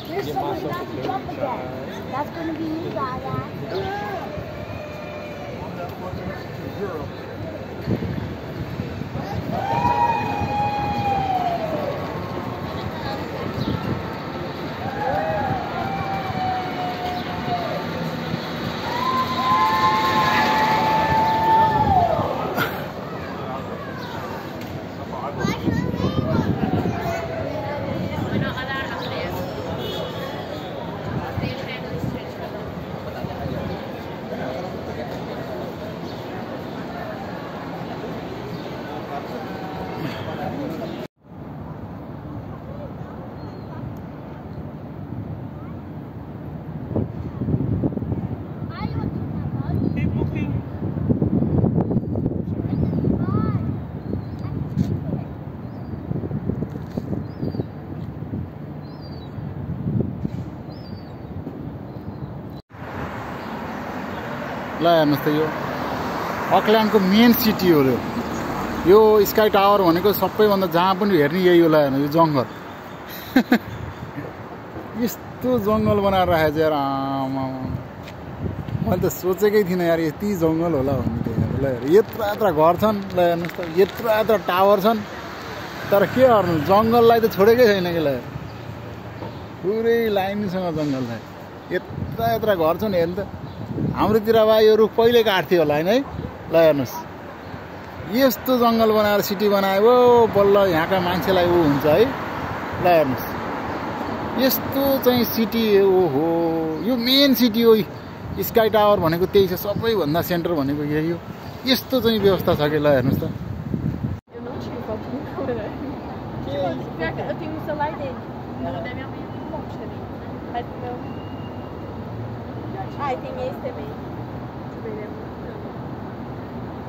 There's someone about to jump again. That's going to be you, Gaga. ल हेर्नुहोस् त यो अकल्यान्डको मेन सिटी हो यो स्काई टावर भनेको सबैभन्दा जहाँ पनि हेर्ने यही हो। ल हेर्नु यो जङ्गल यस्तो जङ्गल बनाएर राखेको छ यार। आमा मैले त सोचेकै थिइनँ यार यति जङ्गल होला भन्ने त यार। ल यत्रो यत्रो घर छन्। ल हेर्नुहोस् त यत्रो यत्रो टावर छन् तर के गर्नु जङ्गललाई त छोडेकै छैन कि। ल पुरै लाइनसँग जङ्गल छ यत्रो यत्रो घर छन्। हेर्नु त हाम्रोतिर भए यो रुख पहिले काट्थ्यो होला हैन है। ल हेर्नुहोस् यस्तो जङ्गल बनाएर सिटी बनायो बल्ल यहाँका मान्छेलाई ऊ हुन्छ है। ल हेर्नुहोस् यस्तो चाहिँ सिटी ओहो यो मेन सिटी हो। स्काई टावर भनेको त्यही छ सबैभन्दा सेन्टर भनेको यही हो। यस्तो चाहिँ व्यवस्था छ कि। ल हेर्नुहोस् त Ah, e tem esse também. Ele é muito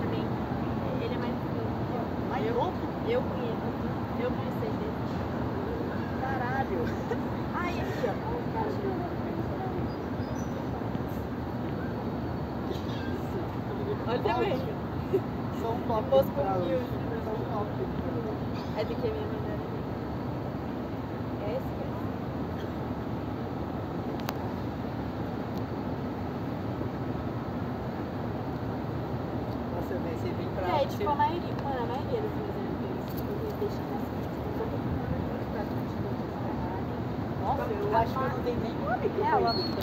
também. Ele é mais novo. Eu conheço. Eu conheci ele. Caralho. Ai, aqui, ó. Olha também. São top. Posso com mil. São top. É de que minha maneira. É esse mesmo. É, tipo, a maioria dos exemplos, eles deixam nossa, eu acho que não tem nem nome.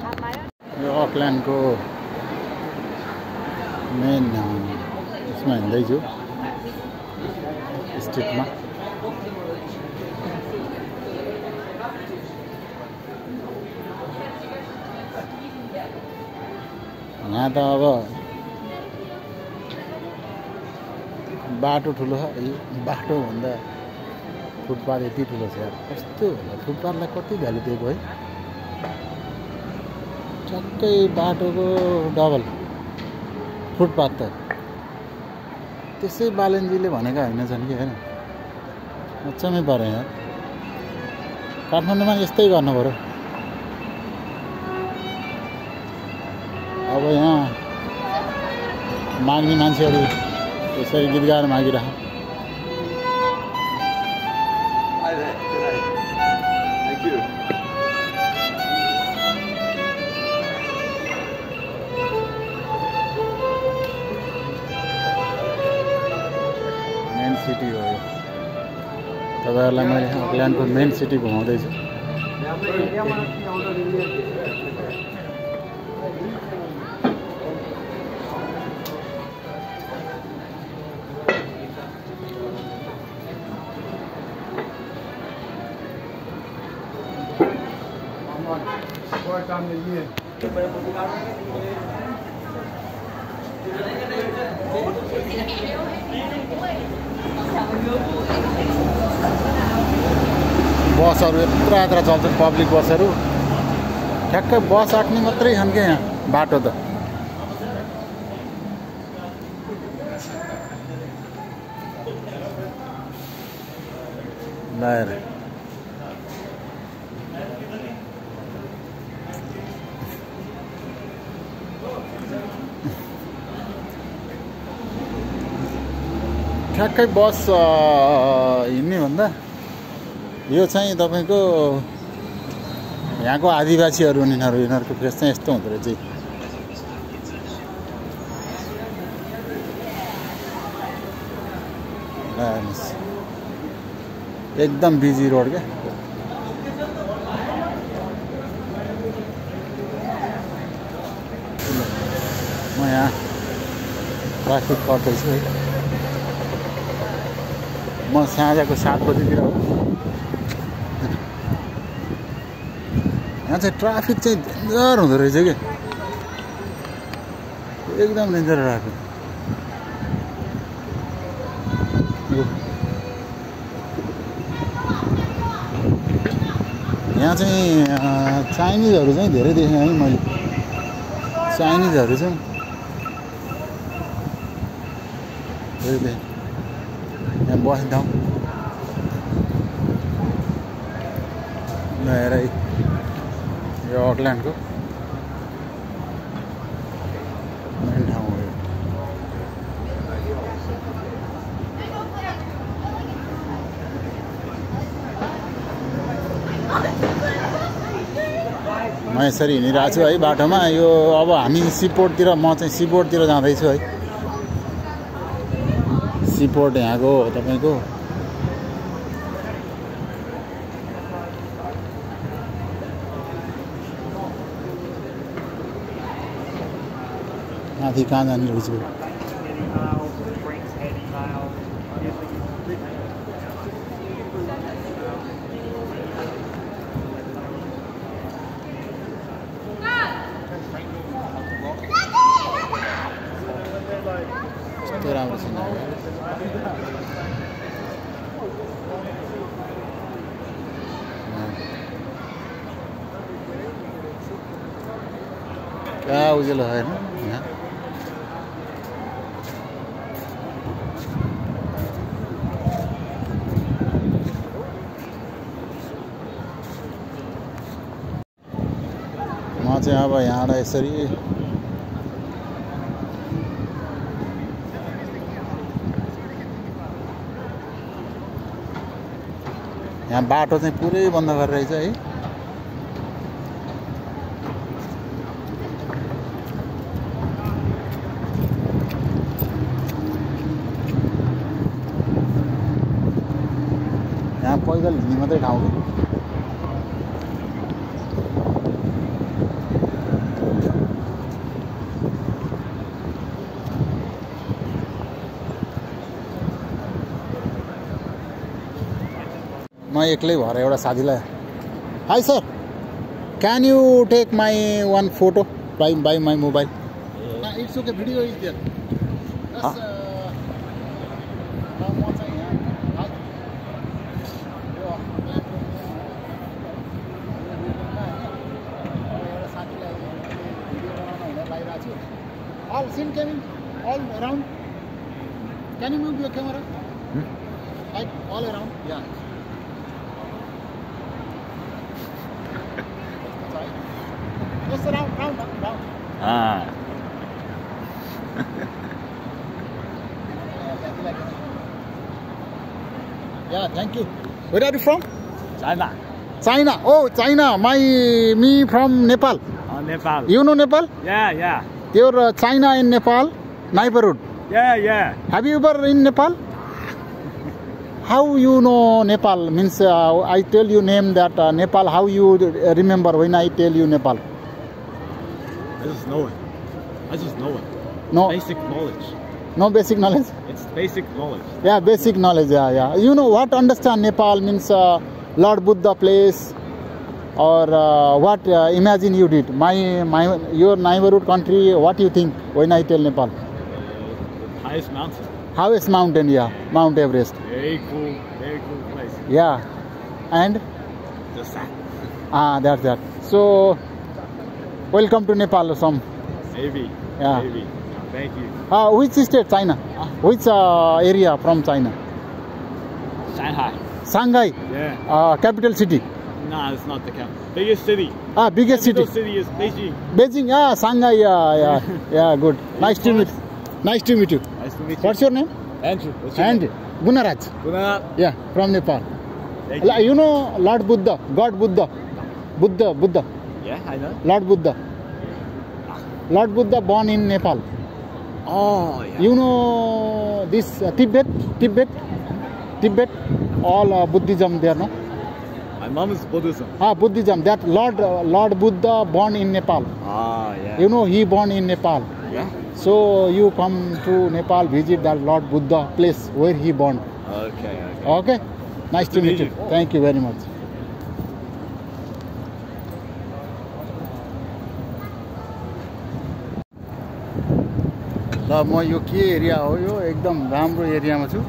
A maioria. यो अकल्यान्डको main यसमा हिँड्दैछु स्ट्रिटमा। यहाँ त अब बाटो ठुलो छ। बाटो भन्दा फुटपाथ यति ठुलो छ यार। कस्तो होला फुटपाथलाई कति भ्यालु दिएको है। ठ्याक्कै बाटोको डबल फुटपाथ त त्यसै बालनजीले भनेका होइनछन् कि हैन। अचम्मै पऱ्यो यार। काठमाडौँमा यस्तै गर्नु पर्यो। अब यहाँ माग्ने मान्छेहरू यसरी गीत गाएर मागिरह। मेन सिटी हो यो। तपाईँहरूलाई मैले अकल्यान्डको मेन सिटी घुमाउँदैछु। बसहरू यत्रो यात्रा चल्छन् पब्लिक बसहरू। ठ्याक्कै बस आँट्ने मात्रै छन् क्या यहाँ बाटो त। ल ठ्याक्कै बस हिँड्ने भन्दा यो चाहिँ तपाईको यहाँको आदिवासीहरू यिनीहरूको फेस चाहिँ यस्तो हुँदो रहेछ एकदम बिजी रोड क्या म यहाँ ट्राफिक कट्दैछु है म साँझको 7 बजीतिर हो यहाँ चाहिँ ट्राफिक चाहिँ डेन्जर हुँदो रहेछ क्या एकदम डेन्जर ट्राफिक यहाँ चाहिँ चाइनिजहरू चाहिँ धेरै देखेँ है मैले चाइनिजहरू चाहिँ धेरै देखेँ यहाँ बस्ने ठाउँ हेर यो अकल्यान्डको मेन ठाउँ हो यो म यसरी हिँडिरहेको छु है बाटोमा यो अब हामी सीपोर्टतिर म चाहिँ सीपोर्टतिर जाँदैछु है सीपोर्ट यहाँको तपाईको माथि कहाँ जाने रहेछ कस्तो राम्रो छैन क्या उज्यालो होइन यहाँ म चाहिँ अब यहाँबाट यसरी यहाँ बाटो चाहिँ पुरै बन्द गरेर रहेछ है यहाँ पैदल हिँड्ने मात्रै ठाउँ म एक्लै भएर एउटा साथीलाई hi sir can you take my one photo by my mobile it's okay video is there All scene coming, all around. Can you move your camera? Like all around? Yeah. Just around. Ah. Yeah, thank you. Where are you from? China. China. Oh, China. Me from Nepal. Oh, Nepal. You know Nepal? Yeah. Your China and Nepal neighborhood. Yeah. Have you ever in Nepal? How you know Nepal? Means I tell you name that Nepal. How you remember when I tell you Nepal? I just know it. No. Basic knowledge. No basic knowledge. It's basic knowledge. Yeah, basic knowledge. Yeah. You know what? Understand Nepal means Lord Buddha place, or what? Imagine you did. Your neighborhood country. What do you think when I tell Nepal? Highest mountain. Highest mountain. Yeah, Mount Everest. Very cool place. Yeah, and Just that. that's that. So, welcome to Nepal. Some. Maybe. Yeah. Maybe. Thank you. Which state? China. Which area from China? Shanghai. Shanghai. Yeah. Capital city. Nah, it's not the capital. Biggest city. Biggest city. Capital city is Beijing. Beijing. Shanghai. Yeah. Good. Nice to meet you. Nice to meet you. What's your name? Andrew. What's your And name? Gunaraj. Guna. Yeah, from Nepal. Thank you. You know Lord Buddha, God Buddha. Buddha. Yeah, I know. Lord Buddha. Lord Buddha born in Nepal. Oh, yeah. You know this Tibet, all Buddhism there, no? My mom is Buddhism. Buddhism. That Lord Buddha born in Nepal. Ah, yeah. You know he born in Nepal. Yeah. So you come to Nepal, visit that Lord Buddha place where he born. Okay. Okay? Nice to meet you. Thank you very much. ल म यो के area हो यो एकदम राम्रो एरियामा छु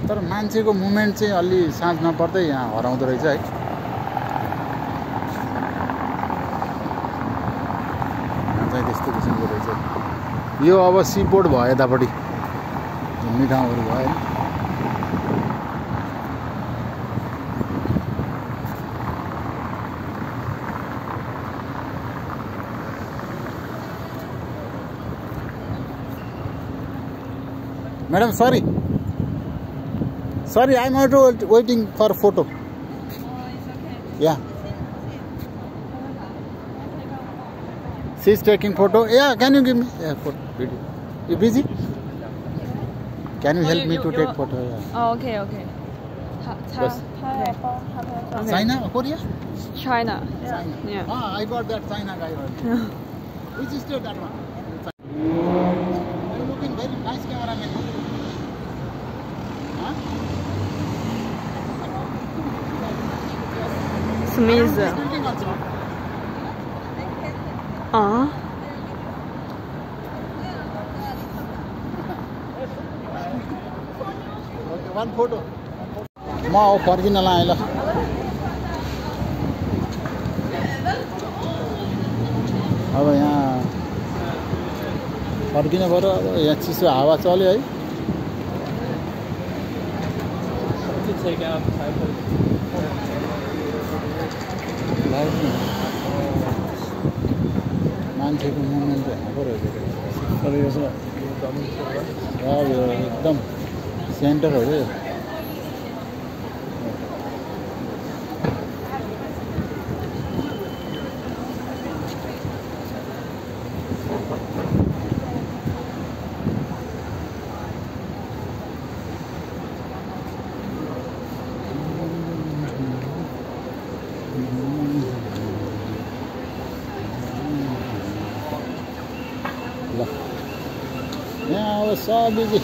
तर मान्छेको मुभमेन्ट चाहिँ अलि साँझ नपर्दै यहाँ हराउँदो रहेछ है यहाँ चाहिँ त्यस्तो किसिमको रहेछ यो अब सीपोर्ट भयो यतापट्टि घुम्ने ठाउँहरू भयो Madam, sorry, I'm also waiting for a photo. Oh, it's okay. Yeah. She's taking photo. Yeah, can you give me a photo video? You busy? Can you help me to take photo? Yeah. Oh, okay. Yes. Okay. China, Korea? China. China. Yeah. I got that China guy already. Which is still that one? You're looking very nice cameraman. Smith. Building also. Okay, one photo. म अब फर्किन लाएँ ल अब यहाँ फर्किन पऱ्यो अब यहाँ चिसो हावा चल्यो है मान्छेको मुभमेन्ट चाहिँ हाको रहेछ तर यो चाहिँ एकदम सेन्टर हो यो यहाँ अब सब बिजी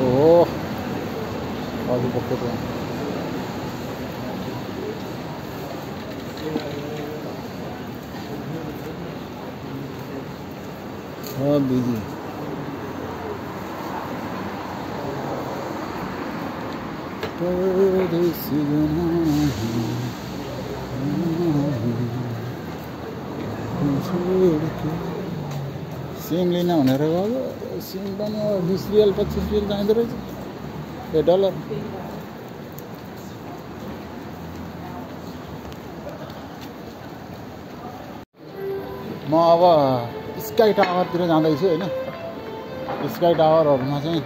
ओह अघि पक्कै सब बिजी सिम लिन भनेर गयो सिम पनि अब 20 रियल 25 रियल चाहिँदो रहेछ $1 म अब स्काई टावरतिर जाँदैछु होइन स्काई टावरहरूमा चाहिँ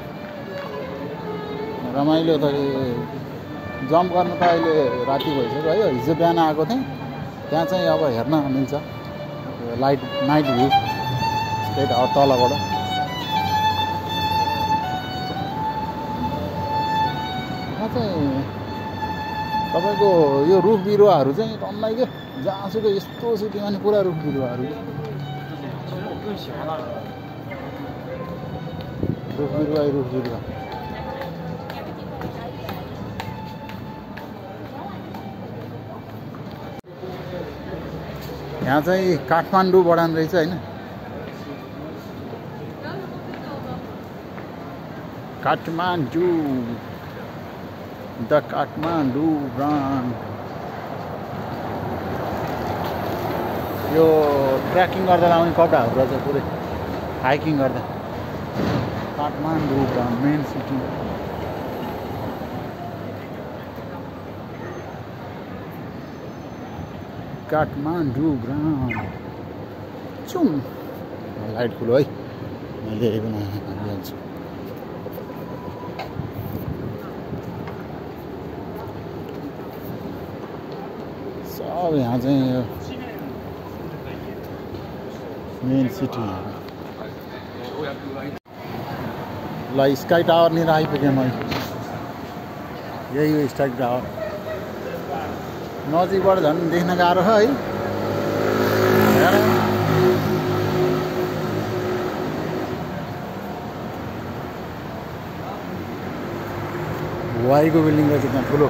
रमाइलो त जम्प गर्न त अहिले राति भइसक्यो है हिजो बिहान आएको थिएँ त्यहाँ चाहिँ अब हेर्न मिल्छ नाइट भ्यू स्काई टावर तलबाट यहाँ चाहिँ तपाईँको यो रुख बिरुवाहरू चाहिँ टन्नै के जहाँसुकै यस्तो सिटीमा नि पुरा रुख बिरुवाहरू रुख बिरुवा यहाँ चाहिँ काठमाडौँ बढान रहेछ होइन काठमाडौँ द काठमाडौँ ब्रान्ड यो ट्रेकिङ गर्दा लाउने कपडाहरू रहेछ पुरै हाइकिङ गर्दा Kathmandu brand main city Kathmandu brand चुम लाइट खुलो है मैले हेरेको नहाल्छु सब यहाँ चाहिँ यो मेन सिटी ल स्काई टावर नि आइपुगेँ मैले यही हो स्काई टावर नजिकबाट झन् देख्न गाह्रो छ है वाईको बिल्डिङ रहेछ त्यहाँ ठुलो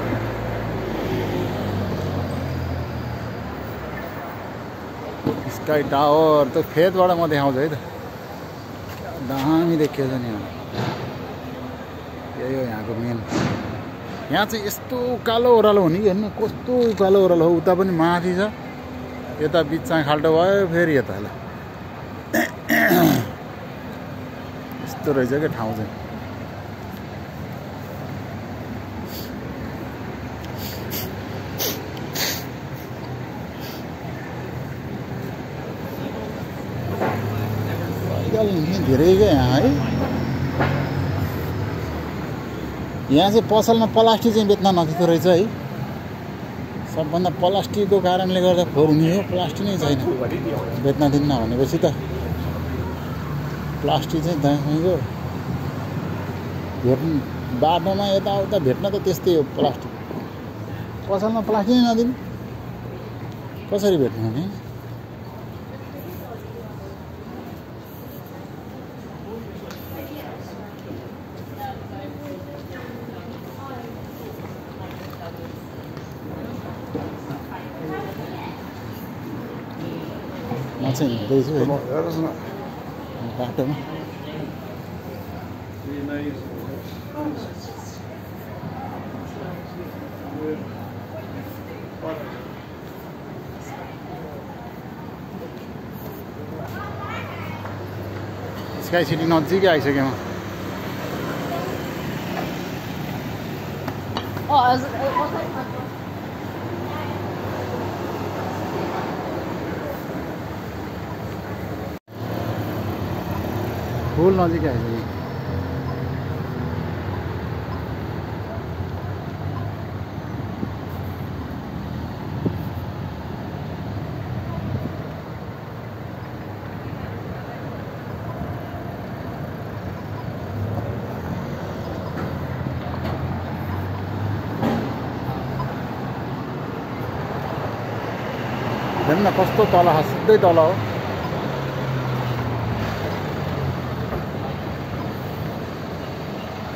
स्काई टावर त फेदबाट म देखाउँछु है त दामी देखिएछ नि यही हो यहाँको मेन यहाँ चाहिँ यस्तो उकालो ओह्रालो हुने कि हेर्नु कस्तो उकालो ओह्रालो हो उता पनि माथि छ यता बिचमा खाल्टो भयो फेरि यता ल यस्तो रहेछ क्या ठाउँ चाहिँ धेरै क्या यहाँ है यहाँ चाहिँ पसलमा प्लास्टिक चाहिँ बेच्न नदिँदो रहेछ है सबभन्दा प्लास्टिकको कारणले गर्दा फोहोर हुने हो प्लास्टिक नै छैन बेच्न दिन्न भनेपछि त प्लास्टिक चाहिँ तपाईँको भेट्नु बाटोमा यताउता भेट्न त त्यस्तै हो प्लास्टिक पसलमा प्लास्टिक नै नदिनु कसरी भेट्नु भने म चाहिँ हिँड्दैछु होइन बाटोमा स्काई सिटी नजिकै आइसकेँ म फुल नजिकै आइसक्यो हेर्नु न कस्तो तल सिधै तल हो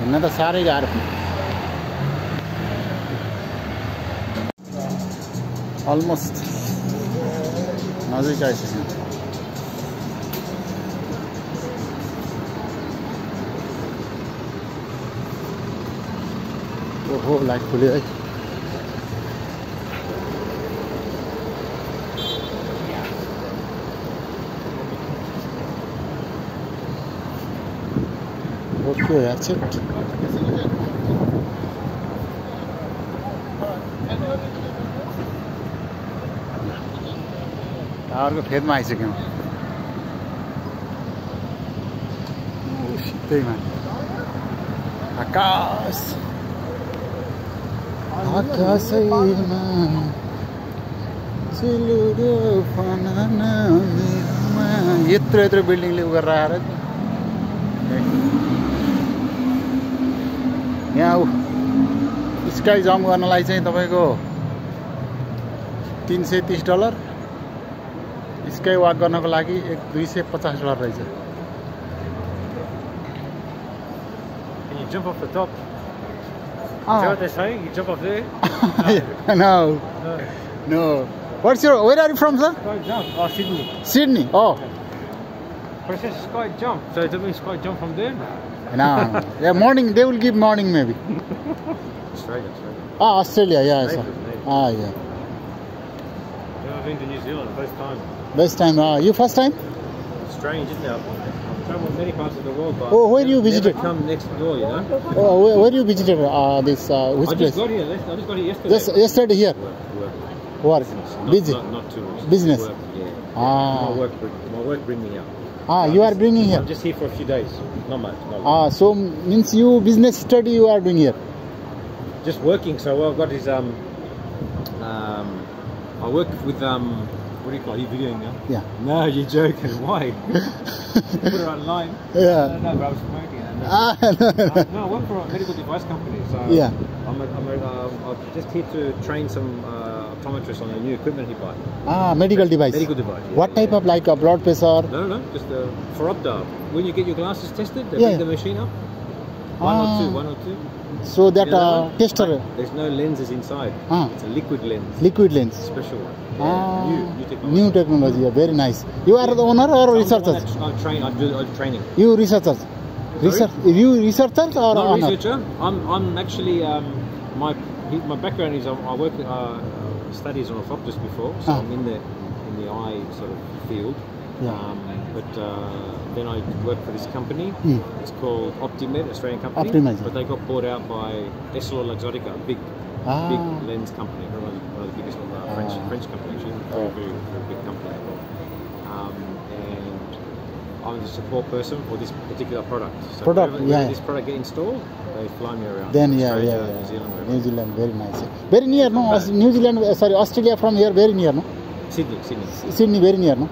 हिँड्न त साह्रै गाह्रो अलमोस्ट नजिक आइसक्यो ओहो लाइट खुल्यो है Okay, that's it. टावरको फेदमा आइसक्यौँ सिधैमा आकाश आकाशैमा चिलुरो फनाना मेरोमा यत्रो यत्रो बिल्डिङले उ गरेर आएर यहाँ स्काई जम्प गर्नलाई चाहिँ तपाईँको $330 स्काई वाक गर्नको लागि $250 रहेछ Can you jump off the top? Is that what they're saying? You jump off there? No. Where are you from, sir? Sky jump. Oh, Sydney. Sydney. Oh. But it says sky jump. So does that mean sky jump from there? No. Yeah, morning. They will give morning maybe. Australia. Ah, Australia, yeah. I saw. Neighbours. Ah, yeah. Yeah, I've been to New Zealand first time. Best time. You first time? Strange, isn't it? I've travelled many parts of the world, but Oh, where you never visited? come next door, you know. Oh, where you visited this which I place? just got here. I just got here yesterday. Just yesterday here. Work. Work. Busy. Not tourist. Business. Work, yeah. Ah. My work bring me out. Ah, you are bringing here. I'm just here for a few days. Not much. Ah, so means you business study you are doing here. Just working. So what I've got is I work with what do you call it? Are you videoing now? Yeah. No, you're joking. Why? Put it online. Yeah. No, but I was smoking. Ah, no. No, I work for a medical device company. So Yeah. I'm just here to train some optometrists on the new equipment he bought. Ah, medical device. Medical device. Yeah, What type of like blood pressure? No, just for Opta. When you get your glasses tested, they Yeah. bring the machine up. Ah. One or two. So that You know that? tester, There's no lenses inside. Ah. It's a liquid lens. liquid lens. Special one. Ah, New technology. new technology. Yeah, very nice. You are the owner or researchers? I do training. You researchers. Research. You researchers or Not owner? researcher. I'm actually my background is I work studies on orthoptics before, so Ah. I'm in the eye sort of field. Yeah. But then I work for this company. Hmm. It's called Optimed, Australian company. Optimed, yeah. But they got bought out by EssilorLuxottica, a big Ah. lens company, one of the biggest French company actually, very big company. And I'm the support person for this particular product. So Product, whenever yeah. this product get installed, they fly me around. Then Australia, yeah. New Zealand, wherever. New Zealand, very nice. Very near, no? New Zealand, sorry, Australia from here, very near, no? Sydney. Sydney, very near, no?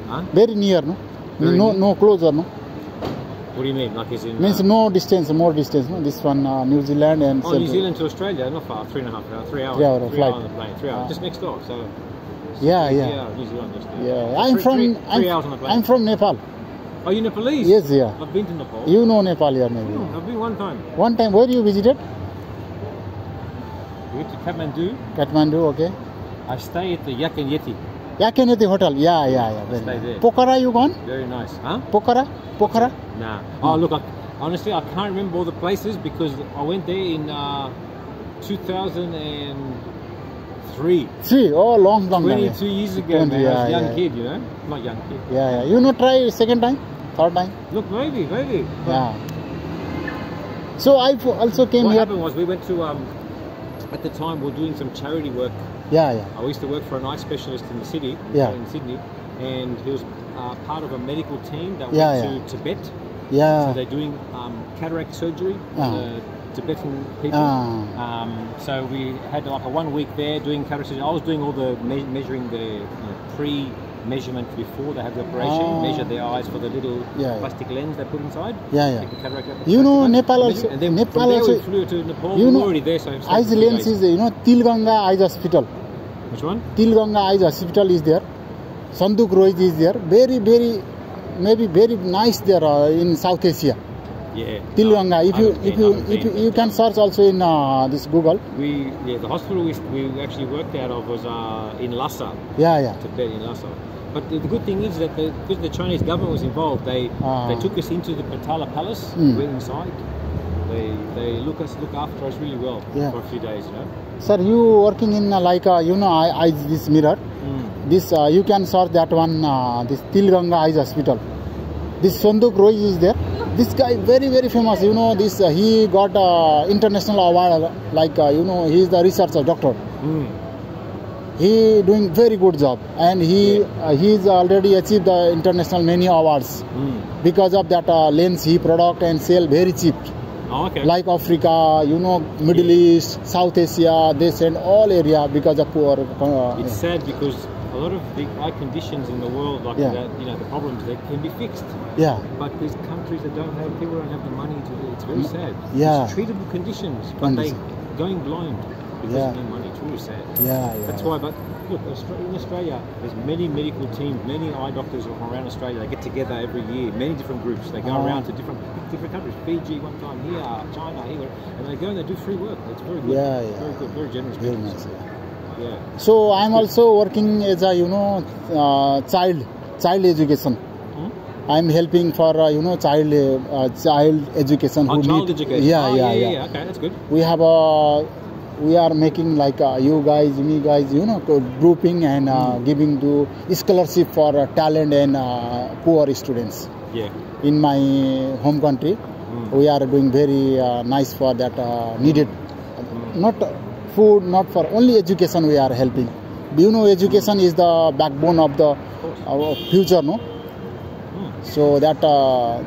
Huh? Very near, no? Very no, near. no closer, no? What do you mean? Like is in? Means no distance, more distance, no? This one, New Zealand and Oh, New Zealand to Australia, not far. 3.5 hours. 3 hours. 3 hour 3 flight. hours on the plane. 3 hours. Ah. Just next door. So. Yeah. New Zealand. Just there. Yeah, I'm Three hours on the plane. I'm from Nepal. Are you Nepalese? Yes, yeah. I've been to Nepal. You know Nepal, yeah, maybe. I've been one time. One time, where you visited? We went to Kathmandu. Kathmandu, okay. I stay at the Yak and Yeti. Yakaneti Hotel, yeah. Very Stay nice. there. Pokhara, you gone? Very nice. Huh? Pokhara? Nah. Oh, look, honestly, I can't remember all the places because I went there in 2003. Long time. 22 years ago, 20, man. I was yeah, a young yeah. kid, you know? Not young kid. Yeah. You know, try second time, third time. Look, maybe. Yeah. So I also came What here. happened was we went to, at the time, we were doing some charity work. Yeah. I used to work for an eye specialist in the city, Yeah. in Sydney, and he was part of a medical team that Yeah, went to Tibet. So Yeah. they're doing cataract surgery Ah. on the Tibetan people. So we had like a 1 week there doing cataract surgery. I was doing all the measuring the pre-measurement before they have the operation, measure their eyes for the little Yeah. plastic lens they put inside. Yeah. Take the cataract out, You know, plastic lens, Nepal measure, also- and then Nepal from there also- we flew to Nepal. You We know, were already there, so we stayed Eyes for 2 lens days. is, Tilganga Eyes Hospital. Which one? Tilganga Eyes Hospital is there. Sanduk Roy is there. Very nice there in South Asia. Yeah. Tilganga. If I haven't been, you can search also in this Google. The hospital we actually worked out of was in Lhasa, Yeah. Tibet, in Lhasa. But the good thing is that because the Chinese government was involved, they took us into the Patala Palace. We went inside. They look after us really well for a few days, you know. Sir, you working in eyes this mirror. This you can search that one. This Tilganga Eyes Hospital. This Sanduk Roy is there. This guy very famous. This he got international award. He is the researcher doctor. He doing very good job, and he's already achieved the international many awards because of that lens he product and sell very cheap. Oh, okay. Like Africa, Middle East, South Asia, they send all area because of poor. It's sad because a lot of the eye conditions in the world, like that, the problems, they can be fixed. Yeah. But there's countries that people don't have the money to do it. It's very sad. Yeah. It's treatable conditions, but they going blind because of no money. It's really sad. Yeah. That's why. But look, in Australia, there's many medical teams, many eye doctors around Australia. They get together every year, many different groups. They go around to different countries. Fiji one time, here, China, here, and they go and they do free work. It's very good. Yeah. Very good, very generous. Very people. nice. Yeah. So I'm also working as a child education. I'm helping for child education. who Child need- education. Yeah, Oh, yeah. Okay, that's good. We are making like you guys, me guys, grouping and giving to scholarship for talent and poor students Yeah. in my home country. We are doing very nice for that needed. Not food, not for only education. We are helping. Education is the backbone of the future, no? So that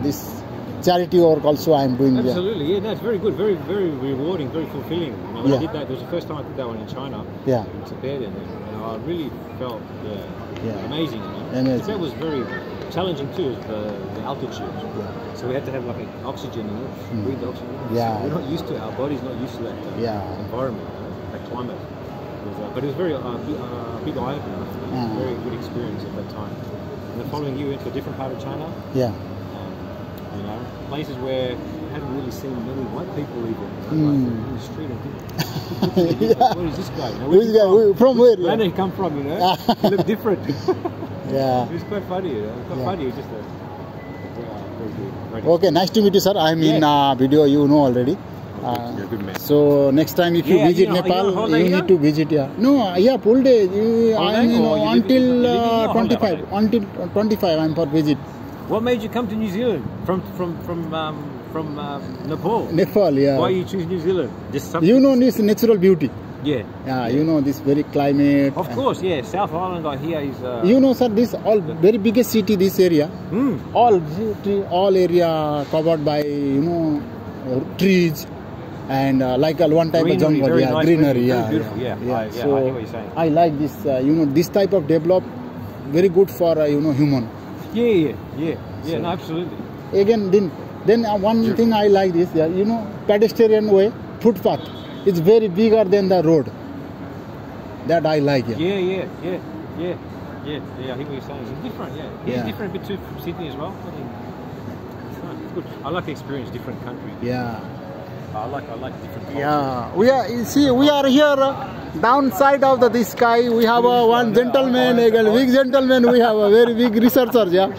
this charity work also I am doing. Absolutely, yeah, no, it's very good, very, very rewarding, very fulfilling. When I Yeah. did that, it was the first time I did that one in China, Yeah. in Tibet, and I really felt, Yeah. amazing. Amazing. Tibet was very challenging too, the altitude. So we had to have like oxygen in it, breathe oxygen. Yeah. So we're not used to it, our body's not used to that environment, that climate. But it was very big eye opener, very good experience at that time. And the following year, we went to a different part of China. Yeah. Places where I hadn't really seen many white people even. Like in the street, I think, where is this guy? Who is guy? From where? Where did he come from? He looked different. Yeah. It was quite funny. Quite funny. It was just very good. Okay, nice to meet you, sir. I'm in video. Already. You're a good man. So next time if you Yeah, visit you know, Nepal, you on holiday you here? need to visit. Yeah. No, full day. I'm Or you until live in 25. Until 25, I'm for visit. What made you come to New Zealand from Nepal? Nepal, yeah. Why you choose New Zealand? Just something. This natural beauty. Yeah. Yeah, this very climate. Of course, yeah. South Island out here is. Sir, this all very biggest city, this area. All area covered by trees and like one type Greenery, of jungle, very nice greenery, very beautiful. Yeah. I So hear what you're saying. I like this, this type of develop, very good for human. Yeah. No, absolutely. Again, then one thing I like this, pedestrian way, footpath. It's very bigger than the road. That I like. Yeah. I hear what you're saying. It's different, yeah. It's different a bit too from Sydney as well. I think it's good. I like to experience different countries. Yeah. I like different cultures. Yeah, we are here downside of the sky. We have one gentleman, a big gentleman. We have a very big researcher. Yeah.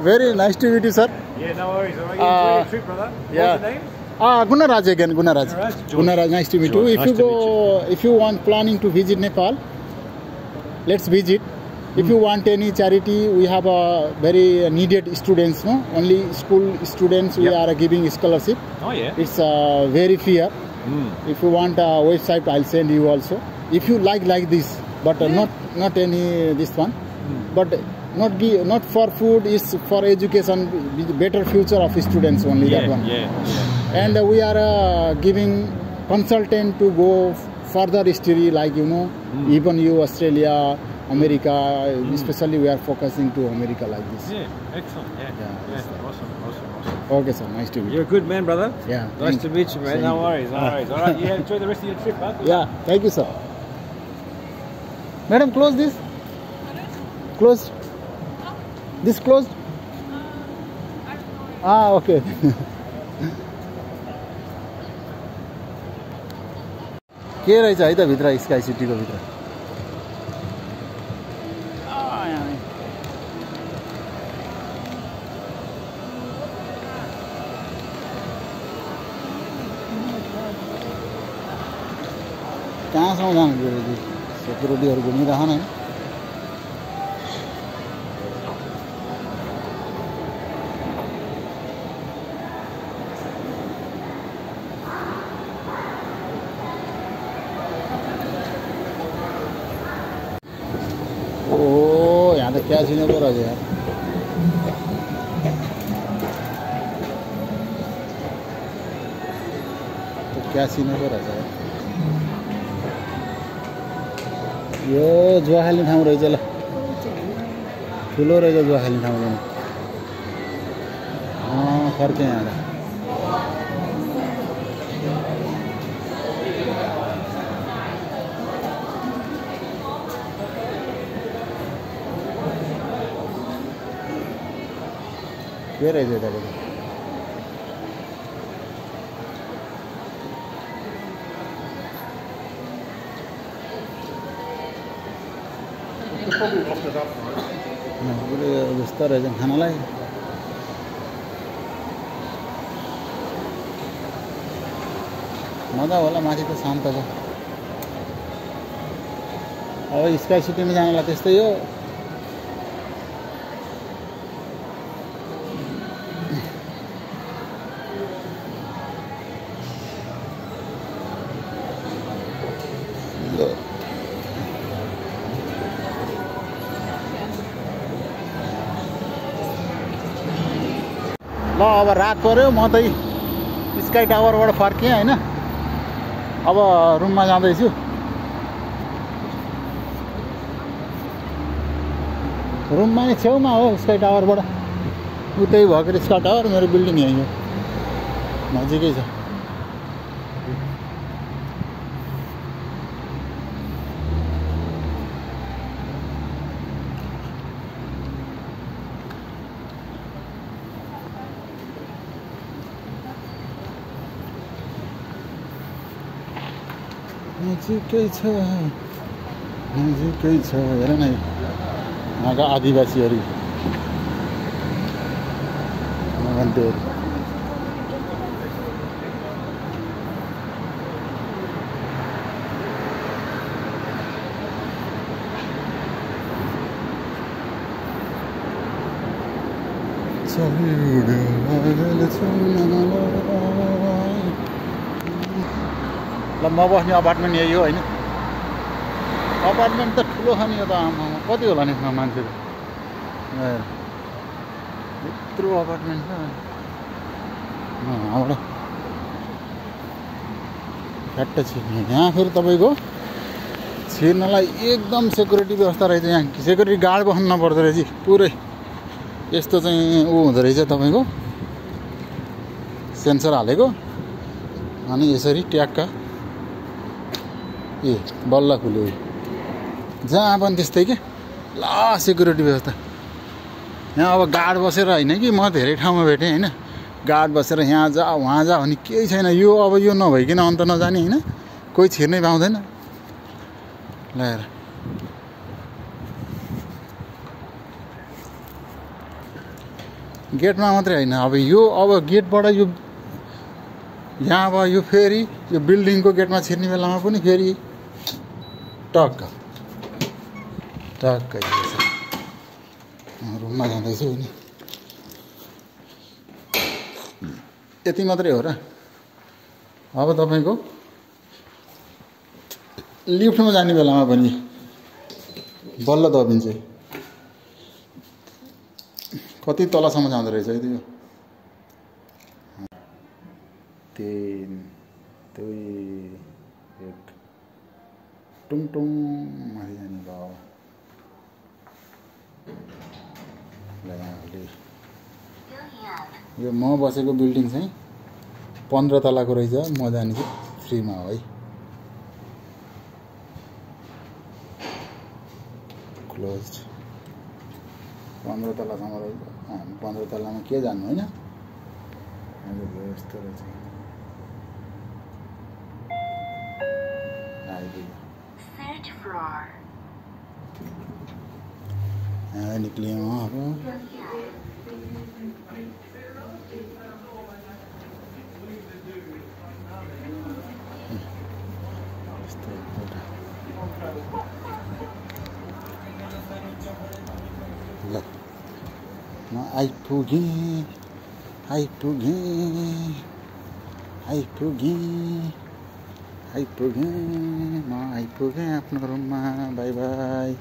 Very nice to meet you, sir. Yeah, no worries. All right, you enjoy your trip, brother. Yeah. What's your name? Gunaraj again, Gunaraj. Gunaraj, nice to meet you. If you want planning to visit Nepal, let's visit. If you want any charity, we have a very needed students, no? Only school students we are giving scholarship. Oh yeah. It's very fair. If you want a website, I'll send you also. If you like this, but not any this one. But not for food, is for education, better future of students only, that one. And we are giving consultant to go further history, like even Australia, America, especially we are focusing to America like this. Yeah, excellent. Yeah. Awesome. Okay, sir. Nice to meet you. You're a good man, brother. Yeah. Nice to meet you, man. Same. No worries. All right. Yeah, enjoy the rest of your trip, huh? Yeah, thank you, sir. Madam, close this. Close. This closed? Okay. के रहेछ है त भित्र sky सिटीको भित्र कहाँसम्म जानु सेक्युरिटीहरू घुमिरहन है यहाँ त क्या छिने पो रहेछ यार क्या छिने पो रहेछ यार यो जुवा खेल्ने ठाउँ रहेछ ल ठुलो रहेछ जुवा खेल्ने ठाउँ पनि फर्केँ यहाँ त के रहेछ यतापट्टि Probably lost it up, right? पुरै व्यस्त रहेछ खानालाई मजा होला माथि त शान्त छ अब स्काई सिटीमा जानलाई त्यस्तै हो ल अब रात पर्यो म त स्काई टावरबाट फर्केँ हैन अब रुममा जाँदैछु रुममा नै छेउमा हो स्काई टावरबाट उतै भर्खर स्काई टावर मेरो बिल्डिङ यही हो नजिकै छ नजिकै छ हेर न यहाँका आदिवासीहरू मान्छेहरू ल म बस्ने अपार्टमेन्ट यही हो होइन अपार्टमेन्ट त ठुलो छ नि यो त आमा कति होला नि यसमा मान्छेहरू यत्रो अपार्टमेन्ट छ यहाँबाट फ्याट्ट छिर्ने यहाँ फेरि तपाईँको छिर्नलाई एकदम सेक्युरिटी व्यवस्था रहेछ यहाँ सेक्युरिटी गार्ड बस्नु नपर्दो रहेछ पुरै यस्तो चाहिँ ऊ हुँदो रहेछ तपाईँको सेन्सर हालेको अनि यसरी ट्याक्का ए बल्ल खुल्यो जहाँ पनि त्यस्तै के ल सेक्युरिटी व्यवस्था यहाँ अब गार्ड बसेर होइन कि म धेरै ठाउँमा भेटेँ होइन गार्ड बसेर यहाँ जा वहाँ जा भने केही छैन यो अब यो नभइकन अन्त नजाने होइन कोही छिर्नै पाउँदैन ल्याएर गेटमा मात्रै होइन अब यो अब गेटबाट यो यहाँ अब यो फेरि यो बिल्डिङको गेटमा छिर्ने बेलामा पनि फेरि टक्क रुममा जाँदैछु नि यति मात्रै हो र अब तपाईँको लिफ्टमा जाने बेलामा पनि बल्ल दबिन्छ कति तलसम्म जाँदो रहेछ है त्यो 3 2 1 टुङ टुङ माथि जाने भयो यो म बसेको बिल्डिङ चाहिँ 15 तलाको रहेछ म जाने चाहिँ 3 मा हो है क्लोज्ड 15 तलासम्म रहेछ 15 तलामा के जान्नु होइन यस्तो रहेछ यहाँ निक्लिएँ म अब ल म आइपुगेँ म आइपुगेँ आफ्नो रुममा बाई बाई